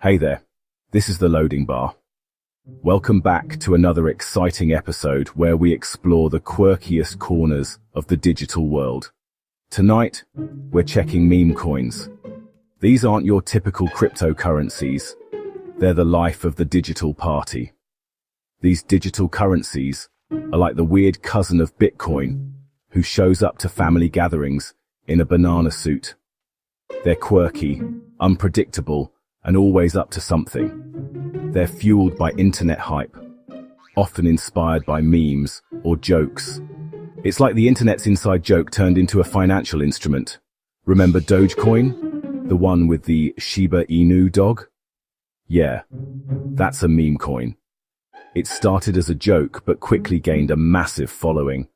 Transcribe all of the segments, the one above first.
Hey there, this is the loading bar. Welcome back to another exciting episode where we explore the quirkiest corners of the digital world. Tonight, we're checking meme coins. These aren't your typical cryptocurrencies. They're the life of the digital party. These digital currencies are like the weird cousin of Bitcoin who shows up to family gatherings in a banana suit. They're quirky, unpredictable, and always up to something. They're fueled by internet hype, often inspired by memes or jokes. It's like the internet's inside joke turned into a financial instrument. Remember Dogecoin? The one with the Shiba Inu dog? Yeah, that's a meme coin. It started as a joke but quickly gained a massive following.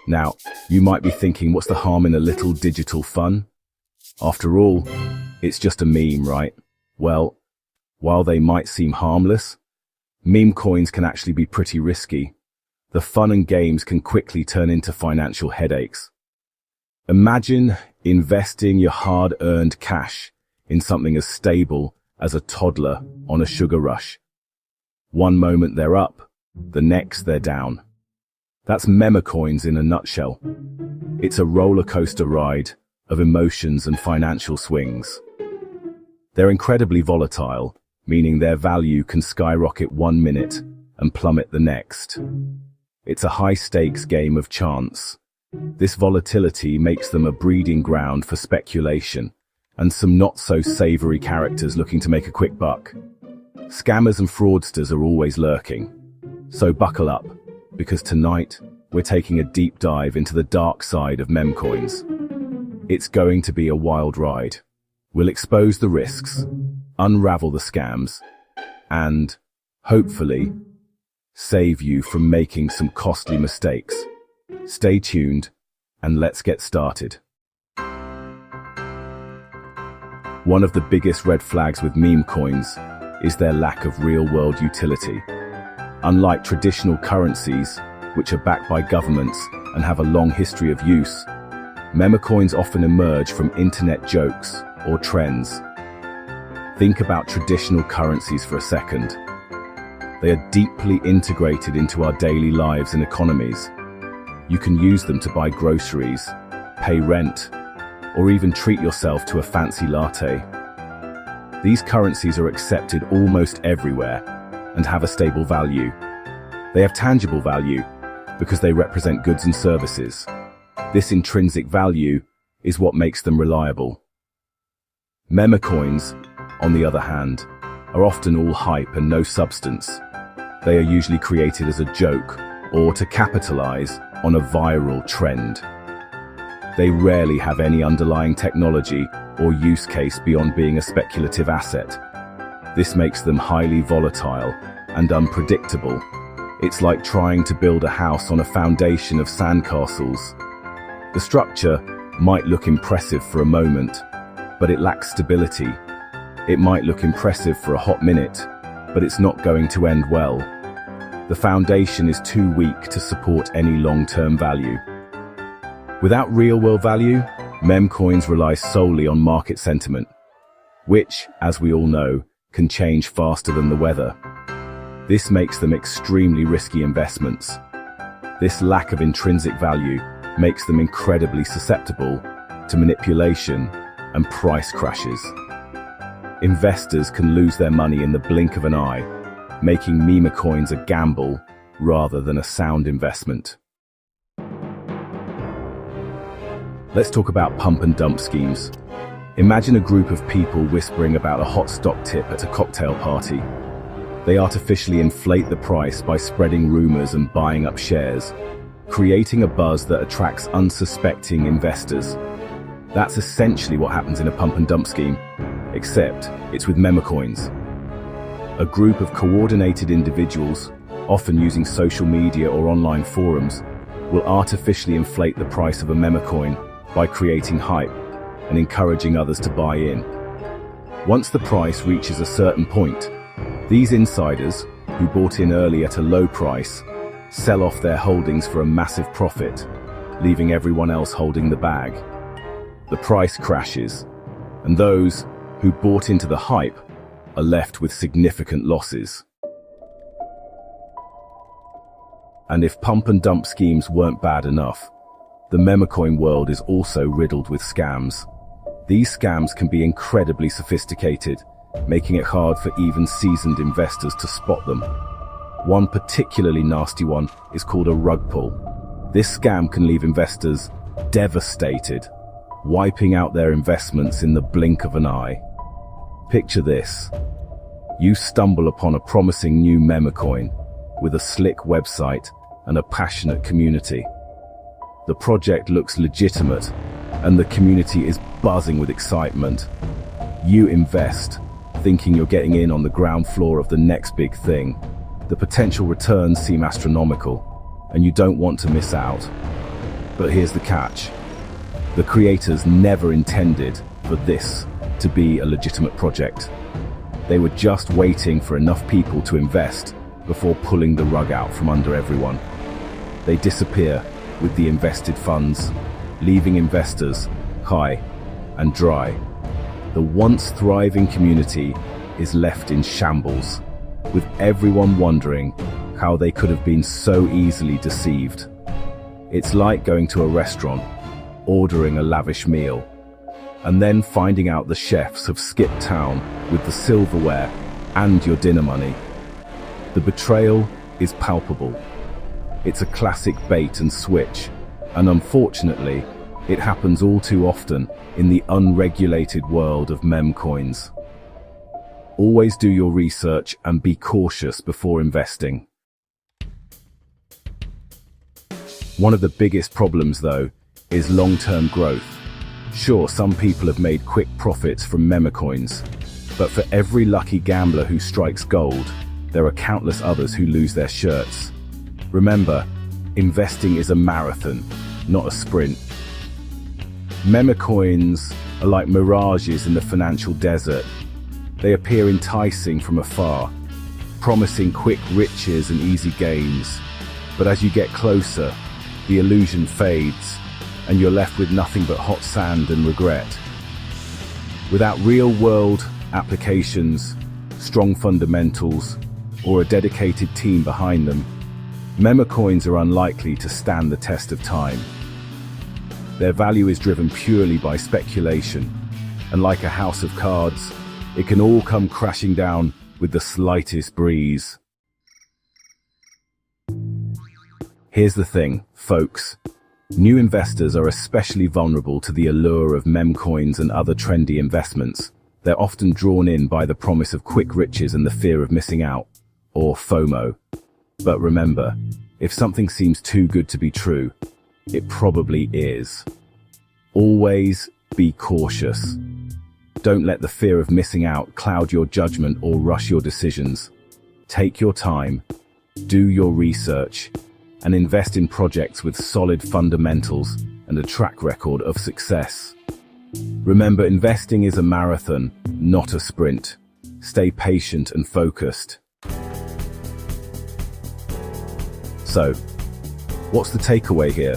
Now, you might be thinking, what's the harm in a little digital fun? After all, it's just a meme, right? Well, while they might seem harmless, meme coins can actually be pretty risky. The fun and games can quickly turn into financial headaches. Imagine investing your hard-earned cash in something as stable as a toddler on a sugar rush. One moment they're up, the next they're down. That's Memecoins in a nutshell. It's a roller coaster ride of emotions and financial swings. They're incredibly volatile, meaning their value can skyrocket 1 minute and plummet the next. It's a high-stakes game of chance. This volatility makes them a breeding ground for speculation and some not-so-savory characters looking to make a quick buck. Scammers and fraudsters are always lurking. So buckle up, because tonight we're taking a deep dive into the dark side of memecoins. It's going to be a wild ride. We'll expose the risks, unravel the scams, and, hopefully, save you from making some costly mistakes. Stay tuned, and let's get started. One of the biggest red flags with meme coins is their lack of real-world utility. Unlike traditional currencies, which are backed by governments and have a long history of use, memecoins often emerge from internet jokes or trends. Think about traditional currencies for a second. They are deeply integrated into our daily lives and economies. You can use them to buy groceries, pay rent, or even treat yourself to a fancy latte. These currencies are accepted almost everywhere and have a stable value. They have tangible value because they represent goods and services. This intrinsic value is what makes them reliable. Memecoins, on the other hand, are often all hype and no substance. They are usually created as a joke or to capitalize on a viral trend. They rarely have any underlying technology or use case beyond being a speculative asset. This makes them highly volatile and unpredictable. It's like trying to build a house on a foundation of sandcastles. The structure might look impressive for a moment, but it lacks stability. It might look impressive for a hot minute, but it's not going to end well. The foundation is too weak to support any long-term value. Without real-world value, memecoins rely solely on market sentiment, which, as we all know, can change faster than the weather. This makes them extremely risky investments. This lack of intrinsic value makes them incredibly susceptible to manipulation and price crashes. Investors can lose their money in the blink of an eye, making memecoins a gamble rather than a sound investment. Let's talk about pump and dump schemes. Imagine a group of people whispering about a hot stock tip at a cocktail party. They artificially inflate the price by spreading rumors and buying up shares, creating a buzz that attracts unsuspecting investors. That's essentially what happens in a pump and dump scheme, except it's with memecoins. A group of coordinated individuals, often using social media or online forums, will artificially inflate the price of a memecoin by creating hype and encouraging others to buy in. Once the price reaches a certain point, these insiders, who bought in early at a low price, sell off their holdings for a massive profit, leaving everyone else holding the bag. The price crashes, and those who bought into the hype are left with significant losses. And if pump and dump schemes weren't bad enough, the memecoin world is also riddled with scams. These scams can be incredibly sophisticated, making it hard for even seasoned investors to spot them. One particularly nasty one is called a rug pull. This scam can leave investors devastated, wiping out their investments in the blink of an eye. Picture this. You stumble upon a promising new memecoin with a slick website and a passionate community. The project looks legitimate, and the community is buzzing with excitement. You invest, thinking you're getting in on the ground floor of the next big thing. The potential returns seem astronomical, and you don't want to miss out. But here's the catch. The creators never intended for this to be a legitimate project. They were just waiting for enough people to invest before pulling the rug out from under everyone. They disappear with the invested funds, leaving investors high and dry. The once thriving community is left in shambles, with everyone wondering how they could have been so easily deceived. It's like going to a restaurant, ordering a lavish meal, and then finding out the chefs have skipped town with the silverware and your dinner money. The betrayal is palpable. It's a classic bait and switch, and unfortunately, it happens all too often in the unregulated world of memecoins. Always do your research and be cautious before investing. One of the biggest problems, though, is long-term growth. Sure, some people have made quick profits from memecoins, but for every lucky gambler who strikes gold, there are countless others who lose their shirts. Remember, investing is a marathon, not a sprint. Memecoins are like mirages in the financial desert. They appear enticing from afar, promising quick riches and easy gains. But as you get closer, the illusion fades, and you're left with nothing but hot sand and regret. Without real-world applications, strong fundamentals, or a dedicated team behind them, memecoins are unlikely to stand the test of time. Their value is driven purely by speculation, and like a house of cards, it can all come crashing down with the slightest breeze. Here's the thing, folks. New investors are especially vulnerable to the allure of memecoins and other trendy investments. They're often drawn in by the promise of quick riches and the fear of missing out, or FOMO. But remember, if something seems too good to be true, it probably is. Always be cautious. Don't let the fear of missing out cloud your judgment or rush your decisions. Take your time, do your research, and invest in projects with solid fundamentals and a track record of success. Remember, investing is a marathon, not a sprint. Stay patient and focused. So, what's the takeaway here?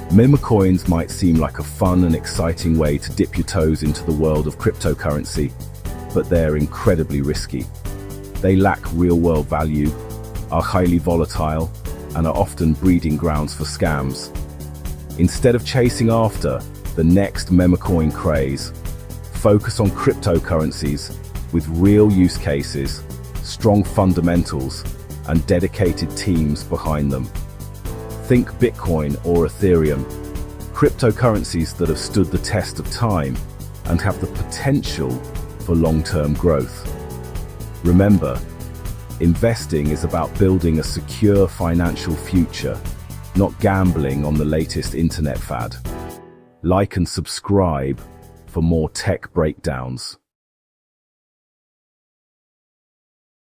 Memecoins might seem like a fun and exciting way to dip your toes into the world of cryptocurrency, but they're incredibly risky. They lack real-world value, are highly volatile, and are often breeding grounds for scams. Instead of chasing after the next memecoin craze, focus on cryptocurrencies with real use cases, strong fundamentals, and dedicated teams behind them. Think Bitcoin or Ethereum, cryptocurrencies that have stood the test of time and have the potential for long-term growth. Remember, investing is about building a secure financial future, not gambling on the latest internet fad. Like and subscribe for more tech breakdowns.